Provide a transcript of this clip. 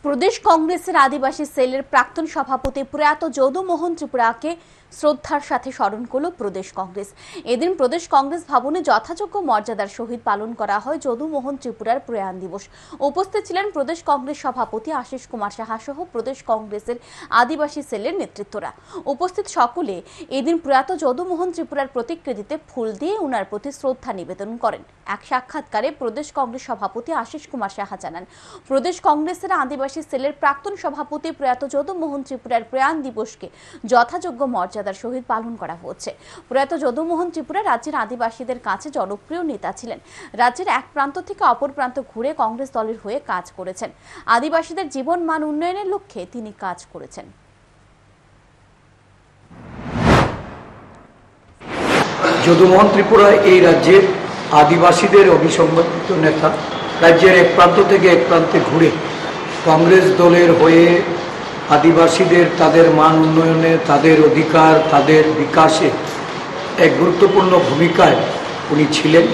প্রদেশ কংগ্রেসের আদিবাসী সেলের প্রাক্তন সভাপতি প্রয়াত যদুমোহন ত্রিপুরাকে শ্রদ্ধার সাথে স্মরণ করল প্রদেশ কংগ্রেস। এদিন প্রদেশ কংগ্রেস ভবনে যথাযোগ্য মর্যাদার সহিত পালন করা হয় যদুমোহন ত্রিপুরার প্রয়াণ দিবস। উপস্থিত ছিলেন প্রদেশ কংগ্রেস সভাপতি আশিস কুমার সাহা সহ প্রদেশ কংগ্রেসের আদিবাসী সেলের নেতৃত্বরা। উপস্থিত সকলে এদিন প্রয়াত যদুমোহন ত্রিপুরার প্রতিকৃতিতে ফুল দিয়ে উনার প্রতি শ্রদ্ধা নিবেদন করেন। এক সাক্ষাৎকারে প্রদেশ কংগ্রেস সভাপতি আশিস কুমার সাহা জানান, প্রদেশ কংগ্রেসের আদিবাসী সেলের প্রাক্তন সভাপতি প্রয়াত যদুমোহন ত্রিপুরার প্রয়াণ দিবসকে যথাযোগ্য মর্যাদার সহিত পালন করা হচ্ছে। প্রয়াত যদুমোহন ত্রিপুরা রাজ্যের আদিবাসীদের কাছে জনপ্রিয় নেতা ছিলেন। রাজ্যের এক প্রান্ত থেকে অপর প্রান্ত ঘুরে কংগ্রেস দলের হয়ে কাজ করেছেন। আদিবাসীদের জীবন মান উন্নয়নের লক্ষ্যে তিনি কাজ করেছেন। যদুমোহন ত্রিপুরা এই রাজ্যের আদিবাসীদের অবিসংবাদিত নেতা। রাজ্যের এক প্রান্ত থেকে এক প্রান্তে ঘুরে কংগ্রেস দলের হয়ে আদিবাসীদের তাদের মান উন্নয়নে, তাদের অধিকার, তাদের বিকাশে এক গুরুত্বপূর্ণ ভূমিকায় উনি ছিলেন।